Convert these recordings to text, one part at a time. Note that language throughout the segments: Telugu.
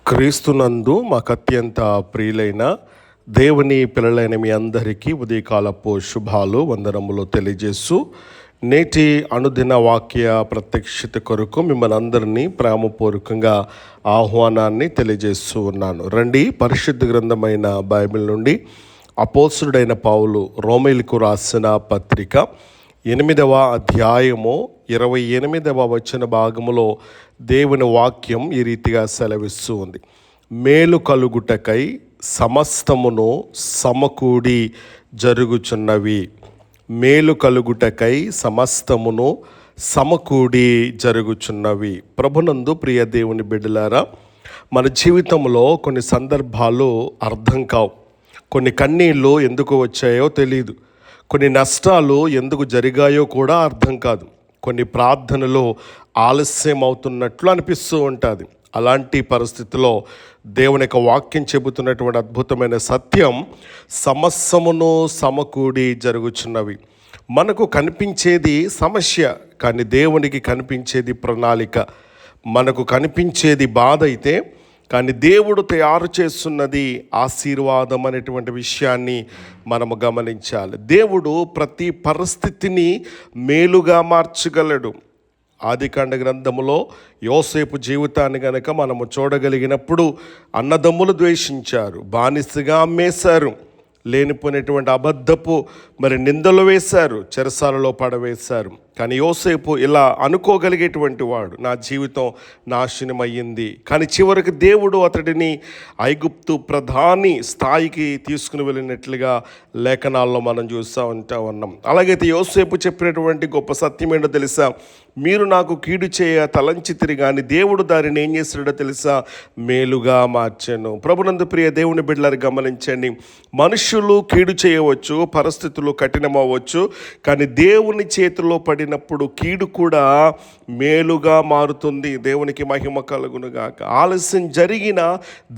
క్రీస్తునందు మాకు అత్యంత ప్రియులైన దేవుని పిల్లలైన మీ అందరికీ ఉదయకాలపు శుభాలు వందనములు తెలియజేస్తూ నేటి అనుదిన వాక్య ప్రత్యక్షత కొరకు మిమ్మల్ని అందరినీ ప్రేమపూర్వకంగా ఆహ్వానాన్ని తెలియజేస్తూ ఉన్నాను. రండి, పరిశుద్ధ గ్రంథమైన బైబిల్ నుండి అపోస్తలుడైన పౌలు రోమీయులకు రాసిన పత్రిక 8వ అధ్యాయము 28వ వచన భాగములో దేవుని వాక్యం ఈ రీతిగా సెలవిస్తూ ఉంది. మేలు కలుగుటకై సమస్తమును సమకూడి జరుగుచున్నవి. మేలు కలుగుటకై సమస్తమును సమకూడి జరుగుచున్నవి. ప్రభునందు ప్రియ దేవుని బిడ్డలారా, మన జీవితంలో కొన్ని సందర్భాలు అర్థం కావు. కొన్ని కన్నీళ్ళు ఎందుకు వచ్చాయో తెలియదు. కొన్ని నష్టాలు ఎందుకు జరిగాయో కూడా అర్థం కాదు. కొన్ని ప్రార్థనలు ఆలస్యం అవుతున్నట్లు అనిపిస్తూ ఉంటుంది. అలాంటి పరిస్థితిలో దేవుని యొక్క వాక్యం చెబుతున్నటువంటి అద్భుతమైన సత్యం, సమస్తమును సమకూడి జరుగుచున్నవి. మనకు కనిపించేది సమస్య, కానీ దేవునికి కనిపించేది ప్రణాళిక. మనకు కనిపించేది బాధ అయితే, కానీ దేవుడు తయారు చేస్తున్నది ఆశీర్వాదం అనేటువంటి విషయాన్ని మనము గమనించాలి. దేవుడు ప్రతి పరిస్థితిని మేలుగా మార్చగలడు. ఆదికాండ గ్రంథములో యోసేపు జీవితాన్ని గనక మనము చూడగలిగినప్పుడు, అన్నదమ్ములు ద్వేషించారు, బానిసగా అమ్మేశారు, లేనిపోయినటువంటి అబద్ధపు నిందలు వేశారు, చెరసాలలో పడవేశారు. కానీ యోసేపు ఇలా అనుకోగలిగేటువంటి వాడు, నా జీవితం నాశనమయ్యింది. కానీ చివరికి దేవుడు అతడిని ఐగుప్తు ప్రధాని స్థాయికి తీసుకుని వెళ్ళినట్లుగా లేఖనాల్లో మనం చూస్తూ ఉన్నాం. అలాగైతే యోసేపు చెప్పినటువంటి గొప్ప సత్యం ఏంటో తెలుసా? మీరు నాకు కీడు చేయ తలంచితిరి, కానీ దేవుడు దానిని ఏం చేస్తాడో తెలుసా? మేలుగా మార్చెను. ప్రభునందు ప్రియ దేవుని బిడ్డలారు గమనించండి. మనుషులు కీడు చేయవచ్చు, పరిస్థితులు కఠినమవ్వచ్చు, కానీ దేవుని చేతిలో పడినప్పుడు కీడు కూడా మేలుగా మారుతుంది. దేవునికి మహిమ కలుగునుగాక. ఆలస్యం జరిగిన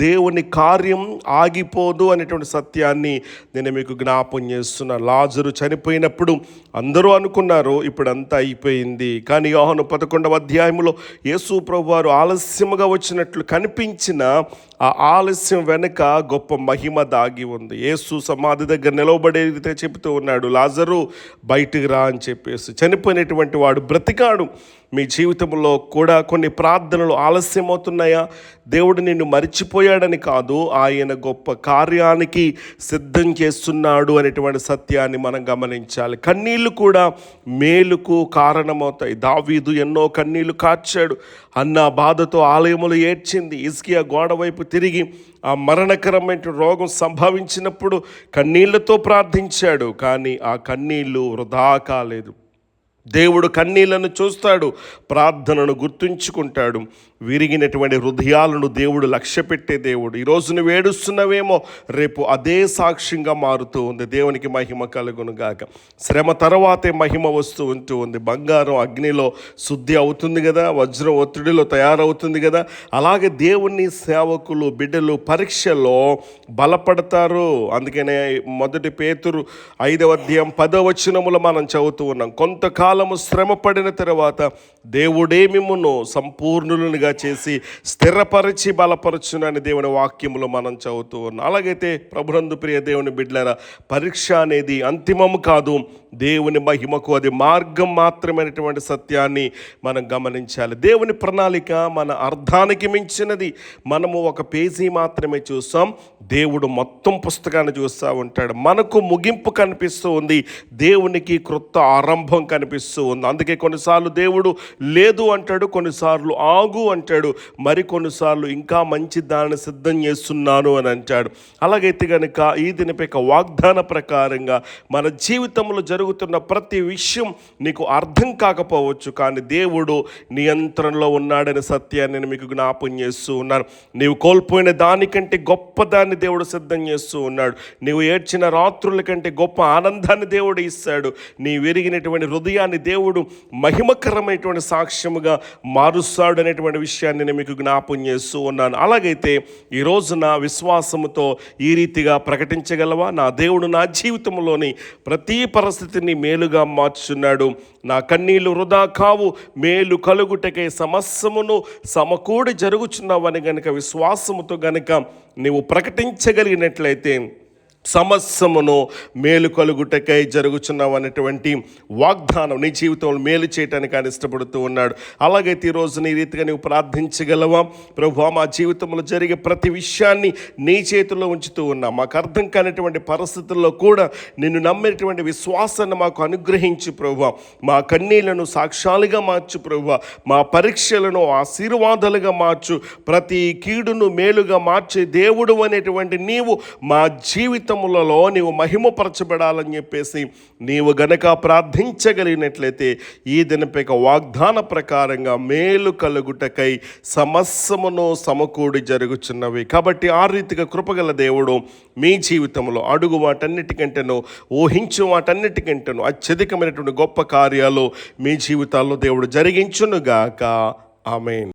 దేవుని కార్యం ఆగిపోదు అనేటువంటి సత్యాన్ని నేను మీకు జ్ఞాపం చేస్తున్నాను. లాజరు చనిపోయినప్పుడు అందరూ అనుకున్నారు ఇప్పుడంతా అయిపోయింది. కానీ యోహాను 11వ అధ్యాయంలో యేసు ప్రభువారు ఆలస్యముగా వచ్చినట్లు కనిపించిన ఆ ఆలస్యం వెనుక గొప్ప మహిమ దాగి ఉంది. యేసు సమాధి దగ్గర నిలవబడేది చెబుతూ ఉన్నాడు, లాజరు బయటికి రా అని చెప్పేసి. చనిపోయినటువంటి వాడు బ్రతికాడు. మీ జీవితంలో కూడా కొన్ని ప్రార్థనలు ఆలస్యం అవుతున్నాయా? దేవుడు నిన్ను మరిచిపోయాడని కాదు, ఆయన గొప్ప కార్యానికి సిద్ధం చేస్తున్నాడు అనేటువంటి సత్యాన్ని మనం గమనించాలి. కన్నీళ్లు కూడా మేలుకు కారణమవుతాయి. దావీదు ఎన్నో కన్నీళ్లు కార్చాడు. అన్న బాధతో ఆలయములు ఏడ్చింది. హిజ్కియా గోడ వైపు తిరిగి ఆ మరణకరమైన రోగం సంభవించినప్పుడు కన్నీళ్లతో ప్రార్థించాడు. కానీ ఆ కన్నీళ్లు వృధా కాలేదు. దేవుడు కన్నీళ్లను చూస్తాడు, ప్రార్థనను గుర్తుంచుకుంటాడు. విరిగినటువంటి హృదయాలను దేవుడు లక్ష్యపెట్టే దేవుడు. ఈరోజు నువ్వు ఏడుస్తున్నవేమో, రేపు అదే సాక్ష్యంగా మారుతూ ఉంది. దేవునికి మహిమ కలుగునుగాక. శ్రమ తర్వాతే మహిమ వస్తూ ఉంది. బంగారం అగ్నిలో శుద్ధి అవుతుంది కదా, వజ్రం ఒత్తిడిలో తయారవుతుంది కదా. అలాగే దేవుని సేవకులు, బిడ్డలు పరీక్షలో బలపడతారు. అందుకనే 1 పేతురు 5వ అధ్యాయం 10వ వచనములో మనం చదువుతూ ఉన్నాం, కొంతకాలము శ్రమ పడిన తర్వాత దేవుడే మిమ్మును సంపూర్ణులుగా చేసి స్థిరపరిచి బలపరచునని దేవుని వాక్యములో మనం చదువుతూ ఉన్నాం. అలాగైతే ప్రభునందు ప్రియ దేవుని బిడ్డలారా, పరీక్ష అనేది అంతిమము కాదు, దేవుని మహిమకు అది మార్గం మాత్రమైనటువంటి సత్యాన్ని మనం గమనించాలి. దేవుని ప్రణాళిక మన అర్థానికి మించినది. మనము ఒక పేజీ మాత్రమే చూస్తాం, దేవుడు మొత్తం పుస్తకాన్ని చూస్తూ ఉంటాడు. మనకు ముగింపు కనిపిస్తూ ఉంది, దేవునికి క్రొత్త ఆరంభం కనిపిస్తూ ఉంది. అందుకే కొన్నిసార్లు దేవుడు లేదు అంటాడు, కొన్నిసార్లు ఆగు అంటాడు, మరికొన్నిసార్లు ఇంకా మంచి దాన్ని సిద్ధం చేస్తున్నాను అని అంటాడు. అలాగైతే కనుక ఈ దినపై వాగ్దాన ప్రకారంగా మన జీవితంలో జరుగుతున్న ప్రతి విషయం నీకు అర్థం కాకపోవచ్చు, కానీ దేవుడు నియంత్రణలో ఉన్నాడనే సత్యాన్ని నేను మీకు జ్ఞాపం చేస్తూ ఉన్నాను. నీవు కోల్పోయిన దానికంటే గొప్ప దాన్ని దేవుడు సిద్ధం చేస్తూ ఉన్నాడు. నీవు ఏడ్చిన రాత్రుల కంటే గొప్ప ఆనందాన్ని దేవుడు ఇస్తాడు. నీ విరిగినటువంటి హృదయాన్ని జీవితాన్ని దేవుడు మహిమకరమైనటువంటి సాక్ష్యముగా మారుస్తాడు అనేటువంటి విషయాన్ని నేను మీకు జ్ఞాపం చేస్తూ ఉన్నాను. అలాగైతే ఈ రోజున విశ్వాసముతో ఈ రీతిగా ప్రకటించగలవా? నా దేవుడు నా జీవితంలోని ప్రతి పరిస్థితిని మేలుగా మార్చున్నాడు, నా కన్నీళ్లు వృధా కావు, మేలు కలుగుటకై సమస్తమును సమకూడి జరుగుచున్నావని గనుక విశ్వాసముతో గనుక నీవు ప్రకటించగలిగినట్లయితే సమస్తమును మేలు కలుగుటకై జరుగుచున్నావు అనేటువంటి వాగ్దానం నీ జీవితంలో మేలు చేయటానికి ఆయన ఇష్టపడుతూ ఉన్నాడు. అలాగైతే ఈరోజు నీ రీతిగా నీవు ప్రార్థించగలవా? ప్రభువా, మా జీవితంలో జరిగే ప్రతి విషయాన్ని నీ చేతుల్లో ఉంచుతూ ఉన్నా, మాకు అర్థం కానిటువంటి పరిస్థితుల్లో కూడా నిన్ను నమ్మేటువంటి విశ్వాసాన్ని మాకు అనుగ్రహించు ప్రభువా. మా కన్నీళ్లను సాక్ష్యాలుగా మార్చు ప్రభువా. మా పరీక్షలను ఆశీర్వాదాలుగా మార్చు. ప్రతి కీడును మేలుగా మార్చే దేవుడు అనేటువంటి నీవు మా జీవితంలో నీవు మహిమపరచబడాలని చెప్పేసి నీవు గనక ప్రార్థించగలిగినట్లయితే ఈ దినపైక వాగ్దాన ప్రకారంగా మేలు కలుగుటకై సమస్తమును సమకూడి జరుగుచున్నవి. కాబట్టి ఆ రీతిగా కృపగల దేవుడు మీ జీవితంలో అడుగు వాటన్నిటికంటేనూ ఊహించు వాటన్నిటికంటేనూ అత్యధికమైనటువంటి గొప్ప కార్యాలు మీ జీవితాల్లో దేవుడు జరిగించునుగాక. ఆమేన్.